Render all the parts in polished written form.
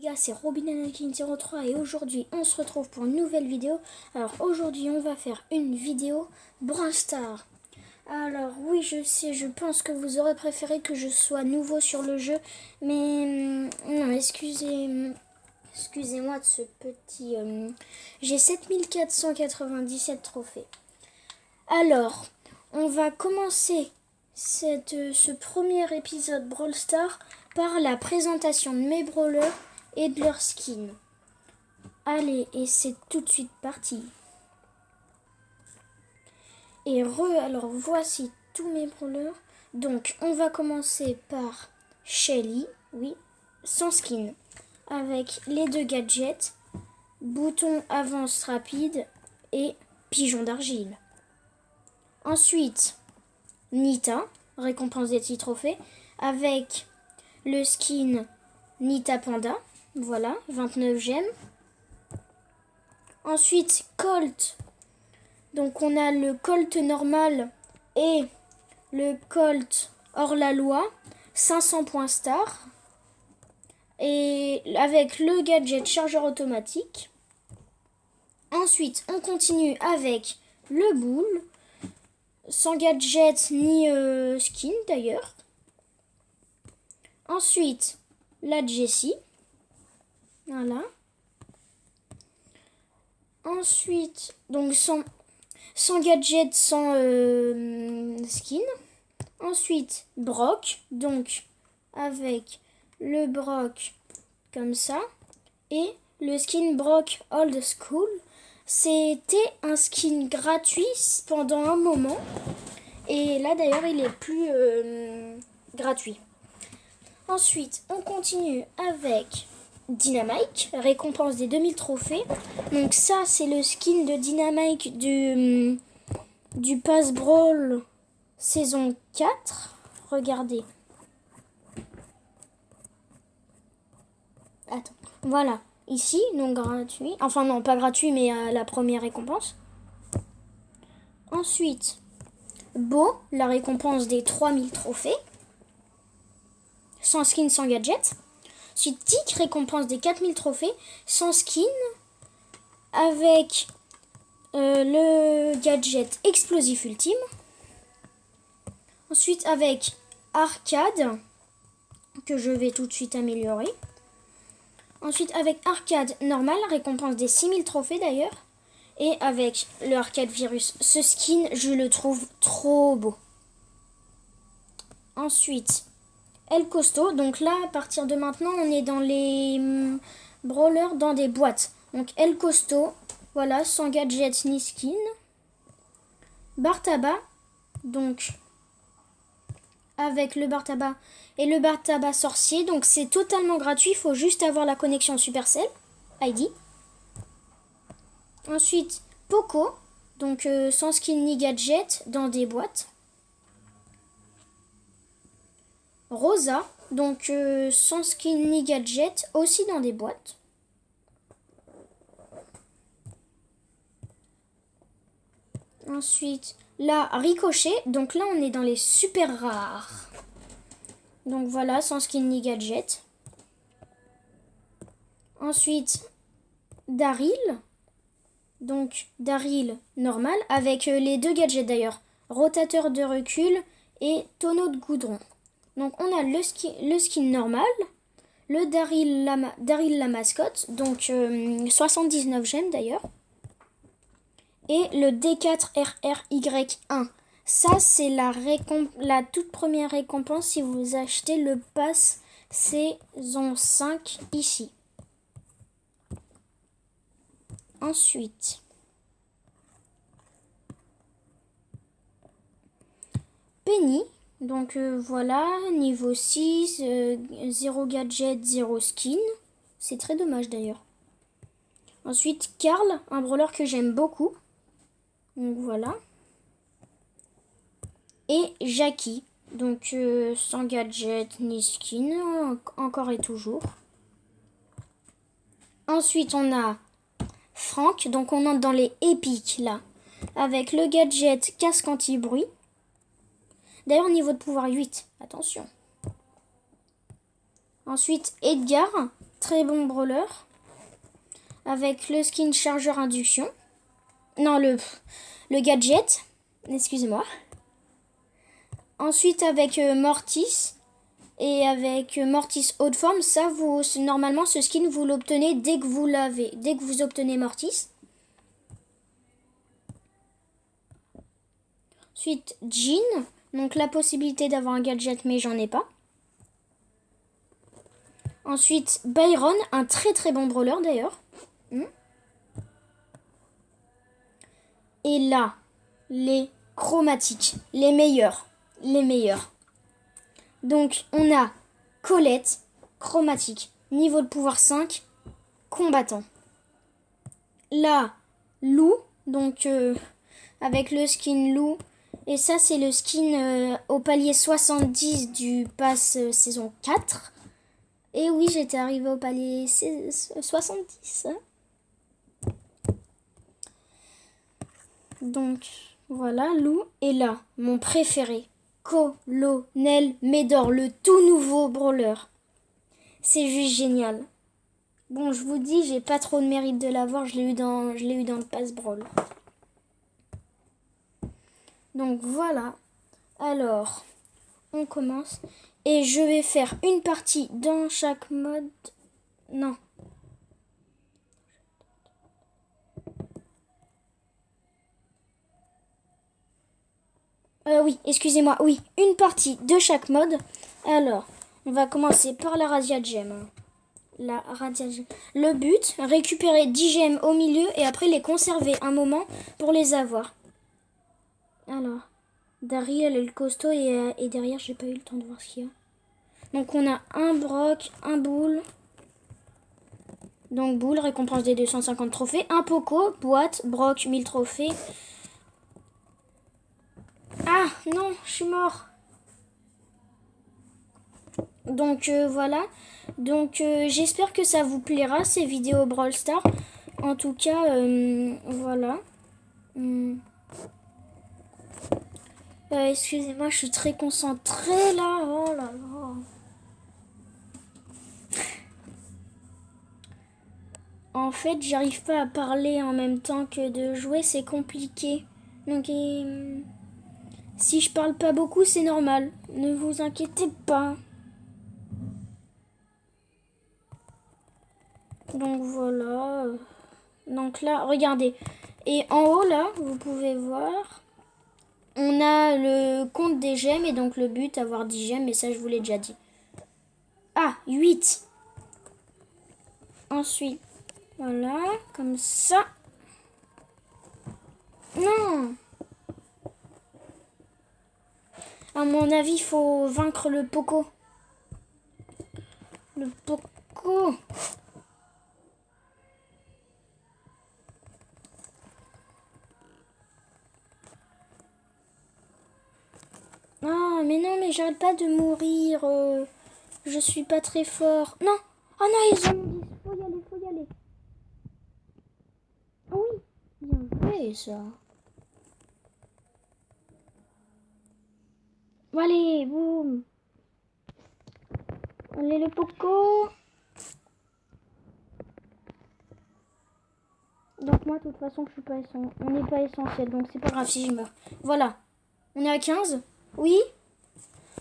Les gars, c'est Robin03 et aujourd'hui on se retrouve pour une nouvelle vidéo. Alors aujourd'hui on va faire une vidéo Brawl Stars. Alors oui, je sais, je pense que vous aurez préféré que je sois nouveau sur le jeu, mais non, excusez-moi de ce petit... j'ai 7497 trophées. Alors, on va commencer ce premier épisode Brawl Stars par la présentation de mes brawlers et de leur skin. Allez, et c'est tout de suite parti. Alors voici tous mes brawlers. Donc on va commencer par Shelly, oui, sans skin, avec les deux gadgets, bouton avance rapide et pigeon d'argile. Ensuite, Nita, récompense des petits trophées, avec le skin Nita Panda. Voilà, 29 gemmes. Ensuite, Colt. Donc, on a le Colt normal et le Colt hors la loi. 500 points star. Et avec le gadget chargeur automatique. Ensuite, on continue avec le Bull. Sans gadget ni skin d'ailleurs. Ensuite, la Jessie. Voilà. Ensuite, donc sans gadget, sans skin. Ensuite, Brock. Donc, avec le Brock comme ça. Et le skin Brock Old School. C'était un skin gratuit pendant un moment. Et là, d'ailleurs, il est plus gratuit. Ensuite, on continue avec Dynamite, récompense des 2000 trophées. Donc ça, c'est le skin de Dynamite du Pass Brawl saison 4. Regardez. Attends. Voilà. Ici, donc gratuit. Enfin non, pas gratuit, mais la première récompense. Ensuite, Beau, la récompense des 3000 trophées. Sans skin, sans gadget. Ensuite, Tic, récompense des 4000 trophées. Sans skin. Avec le gadget explosif ultime. Ensuite, avec Arcade, que je vais tout de suite améliorer. Ensuite, avec Arcade normal, récompense des 6000 trophées d'ailleurs. Et avec le Arcade Virus. Ce skin, je le trouve trop beau. Ensuite, El Costo. Donc là, à partir de maintenant, on est dans les brawlers dans des boîtes. Donc El Costo, voilà, sans gadget ni skin. Bar tabac, donc avec le bar tabac et le bar tabac sorcier. Donc c'est totalement gratuit, il faut juste avoir la connexion Supercell ID. Ensuite, Poco, donc sans skin ni gadget, dans des boîtes. Rosa, donc sans skin ni gadget, aussi dans des boîtes. Ensuite, là, Ricochet, donc là on est dans les super rares. Donc voilà, sans skin ni gadget. Ensuite, Daryl. Donc Daryl normal, avec les deux gadgets d'ailleurs. Rotateur de recul et tonneau de goudron. Donc on a le skin normal, le Daryl la mascotte, donc 79 gemmes d'ailleurs. Et le D4RRY1. Ça c'est la toute première récompense si vous achetez le pass saison 5 ici. Ensuite, Penny. Donc voilà, niveau 6, 0 gadget, 0 skin. C'est très dommage d'ailleurs. Ensuite, Karl, un brawler que j'aime beaucoup. Donc voilà. Et Jackie, donc sans gadget ni skin, encore et toujours. Ensuite, on a Franck, donc on entre dans les épiques là, avec le gadget casque anti-bruit. D'ailleurs, niveau de pouvoir 8, attention. Ensuite, Edgar, très bon brawler. Avec le skin chargeur induction. Non, le gadget. Excusez-moi. Ensuite avec Mortis. Et avec Mortis haute forme, ça, normalement, ce skin, vous l'obtenez dès que vous l'avez. Dès que vous obtenez Mortis. Ensuite, Jean. Donc, la possibilité d'avoir un gadget, mais j'en ai pas. Ensuite, Byron, un très très bon brawler d'ailleurs. Et là, les chromatiques, les meilleurs. Donc, on a Colette, chromatique, niveau de pouvoir 5, combattant. Là, Lou, donc avec le skin Lou. Et ça, c'est le skin au palier 70 du pass saison 4. Et oui, j'étais arrivée au palier 70. Donc, voilà, Lou. Et là, mon préféré, Colonel Médor, le tout nouveau brawler. C'est juste génial. Bon, je vous dis, j'ai pas trop de mérite de l'avoir. Je l'ai eu dans le pass brawl. Donc voilà. Alors, on commence. Et je vais faire une partie dans chaque mode. Non. Oui, excusez-moi. Oui, une partie de chaque mode. Alors, on va commencer par la Radia Gem. Le but, récupérer 10 gemmes au milieu et après les conserver un moment pour les avoir. Alors, Daryl est le costaud et derrière, j'ai pas eu le temps de voir ce qu'il y a. Donc, on a un Brock, un Bull. Donc, Bull, récompense des 250 trophées. Un Poco, boîte, Brock, 1000 trophées. Ah, non, je suis mort. Donc, voilà. Donc, j'espère que ça vous plaira, ces vidéos Brawl Stars. En tout cas, voilà. Excusez-moi, je suis très concentrée là. Oh là là. En fait, j'arrive pas à parler en même temps que de jouer, c'est compliqué. Donc, si je parle pas beaucoup, c'est normal. Ne vous inquiétez pas. Donc voilà. Donc là, regardez. Et en haut là, vous pouvez voir, on a le compte des gemmes et donc le but, avoir 10 gemmes, et ça je vous l'ai déjà dit. Ah, 8. Ensuite, voilà, comme ça. Non. À mon avis, il faut vaincre le Poco. Le Poco. Ah, mais non, mais j'arrête pas de mourir. Je suis pas très fort. Non. Oh non, ils ont dit, faut y aller. Ah oui, bien fait ça. Bon, allez, boum. Allez, le Poco. Donc moi, de toute façon, je suis pas on n'est pas essentiel, donc c'est pas grave si je meurs. Voilà. On est à 15. Oui.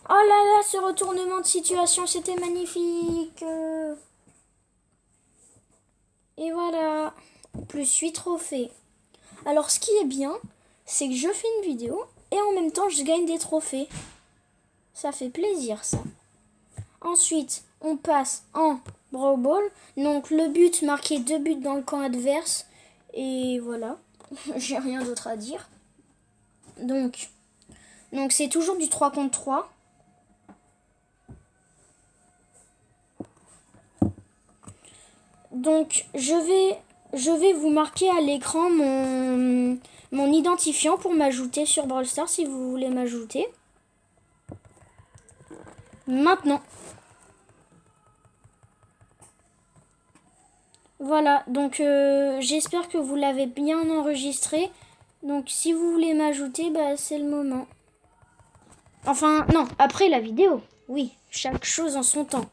Oh là là, ce retournement de situation, c'était magnifique. Et voilà. Plus 8 trophées. Alors, ce qui est bien, c'est que je fais une vidéo et en même temps, je gagne des trophées. Ça fait plaisir, ça. Ensuite, on passe en Brawl Ball. Donc, le but, marquer 2 buts dans le camp adverse. Et voilà. J'ai rien d'autre à dire. Donc c'est toujours du 3 contre 3. Donc, je vais vous marquer à l'écran mon identifiant pour m'ajouter sur Brawl Stars si vous voulez m'ajouter. Maintenant. Voilà, donc j'espère que vous l'avez bien enregistré. Donc si vous voulez m'ajouter, bah, c'est le moment. Enfin, non, après la vidéo. Oui, chaque chose en son temps.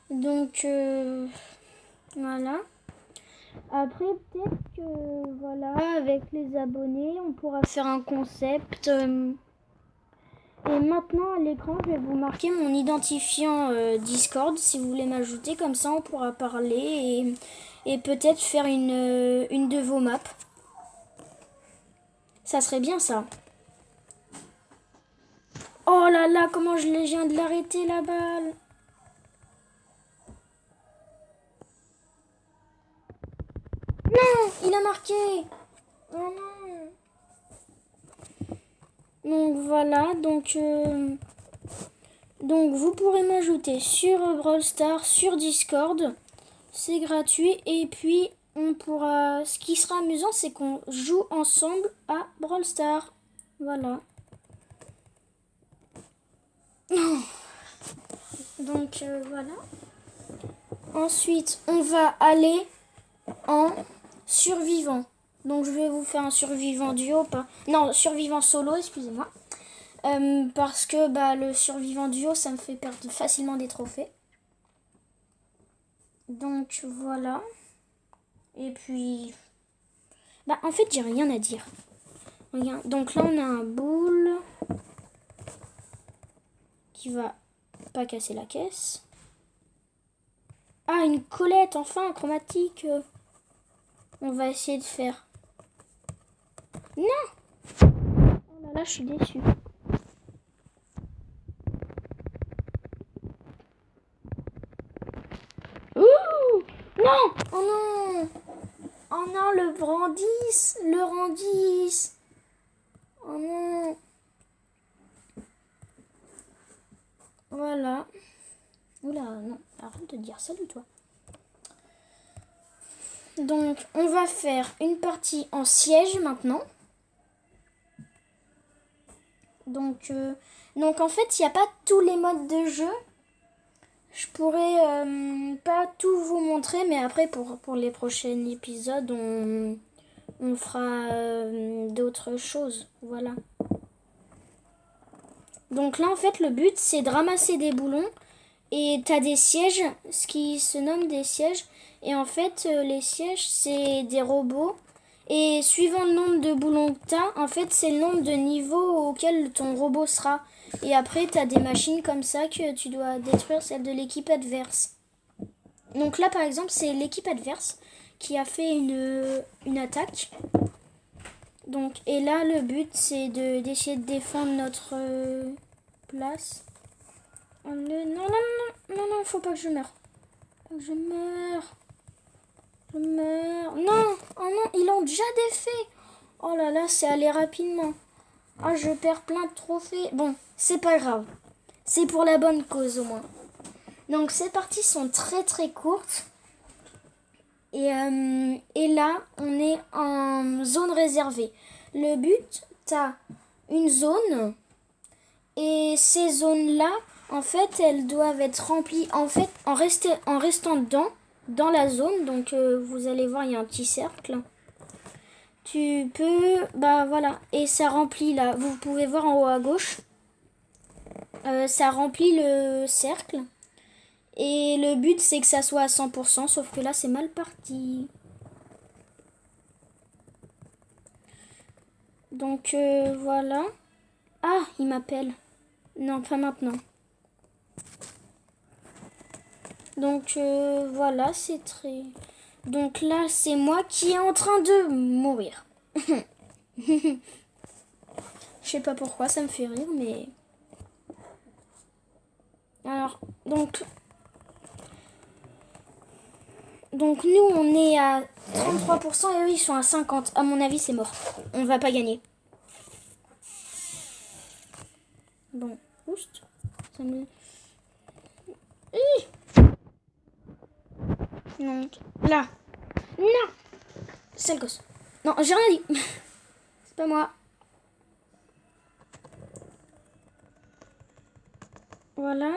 Donc, voilà. Après, peut-être que, voilà, avec les abonnés, on pourra faire un concept. Et maintenant, à l'écran, je vais vous marquer mon identifiant Discord, si vous voulez m'ajouter. Comme ça, on pourra parler et peut-être faire une de vos maps. Ça serait bien, ça. Oh là là, comment je viens de l'arrêter, la balle. Non, il a marqué. Oh non. Donc voilà, donc vous pourrez m'ajouter sur Brawl Stars, sur Discord. C'est gratuit et puis on pourra... Ce qui sera amusant, c'est qu'on joue ensemble à Brawl Stars. Voilà. Donc voilà. Ensuite, on va aller en survivant. Donc je vais vous faire un survivant duo, pas... Non, survivant solo, excusez-moi. Parce que le survivant duo, ça me fait perdre facilement des trophées. Donc voilà. Et puis... en fait, j'ai rien à dire. Regarde. Donc là, on a un boule qui va pas casser la caisse. Ah, une Colette, enfin, chromatique. On va essayer de faire... Non! Oh là là, je suis déçue. Ouh! Non! Oh non! Oh non, le brandis! Le randis! Oh non! Voilà. Oula, non, arrête de dire salut toi. Donc, on va faire une partie en siège maintenant. Donc en fait, il n'y a pas tous les modes de jeu. Je pourrais pas tout vous montrer, mais après, pour les prochains épisodes, on fera d'autres choses. Voilà. Donc là, en fait, le but, c'est de ramasser des boulons. Et t'as des sièges, ce qui se nomme des sièges. Et en fait, les sièges, c'est des robots. Et suivant le nombre de boulons que t'as, en fait, c'est le nombre de niveaux auquel ton robot sera. Et après, t'as des machines comme ça que tu dois détruire, celle de l'équipe adverse. Donc là, par exemple, c'est l'équipe adverse qui a fait une attaque. Donc, et là, le but, c'est d'essayer de défendre notre place. Oh, non, faut pas que je meure. Faut que je meure. Je meurs. Non, oh non, ils ont déjà défait. Oh là là, c'est allé rapidement. Ah, je perds plein de trophées. Bon, c'est pas grave. C'est pour la bonne cause au moins. Donc ces parties sont très très courtes. Et là, on est en zone réservée. Le but, t'as une zone. Et ces zones-là, en fait, elles doivent être remplies en restant dedans, dans la zone. Donc vous allez voir, il y a un petit cercle. Tu peux... voilà. Et ça remplit là. Vous pouvez voir en haut à gauche. Ça remplit le cercle. Et le but, c'est que ça soit à 100%. Sauf que là, c'est mal parti. Donc, voilà. Ah, il m'appelle. Non, pas maintenant. Donc, voilà, c'est très... Donc là, c'est moi qui est en train de mourir. Je sais pas pourquoi, ça me fait rire, mais... Alors, donc nous, on est à 33% et eux, ils sont à 50%. À mon avis, c'est mort. On va pas gagner. Bon, oust. Ça me... Donc, là. Non. Sale gosse. Non, j'ai rien dit. C'est pas moi. Voilà.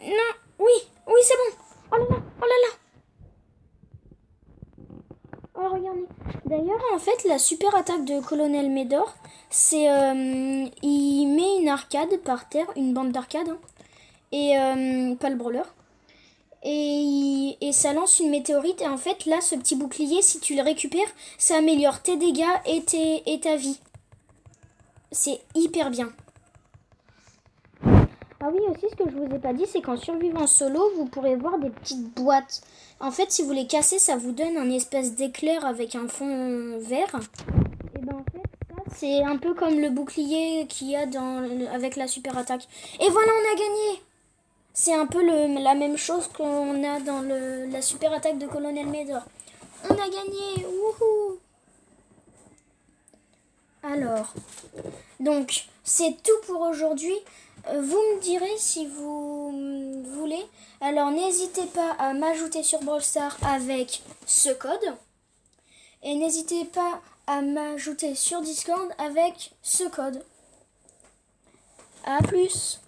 Non. Oui, c'est bon. Oh là là, oh là là. Oh, regardez. D'ailleurs, en fait, la super attaque de Colonel Médor, c'est il met une arcade par terre, une bande d'arcade, hein, et pas le brawler. Et ça lance une météorite. Et en fait, là, ce petit bouclier, si tu le récupères, ça améliore tes dégâts et ta vie. C'est hyper bien. Ah oui, aussi, ce que je vous ai pas dit, c'est qu'en survivant solo, vous pourrez voir des petites boîtes. En fait, si vous les cassez, ça vous donne un espèce d'éclair avec un fond vert. Et ben en fait, ça, c'est un peu comme le bouclier qu'il y a avec la super attaque. Et voilà, on a gagné! C'est un peu la même chose qu'on a dans la super attaque de Colonel Médor. On a gagné! Wouhou! Alors, donc, c'est tout pour aujourd'hui. Vous me direz si vous voulez. Alors, n'hésitez pas à m'ajouter sur Brawl Stars avec ce code. Et n'hésitez pas à m'ajouter sur Discord avec ce code. A plus!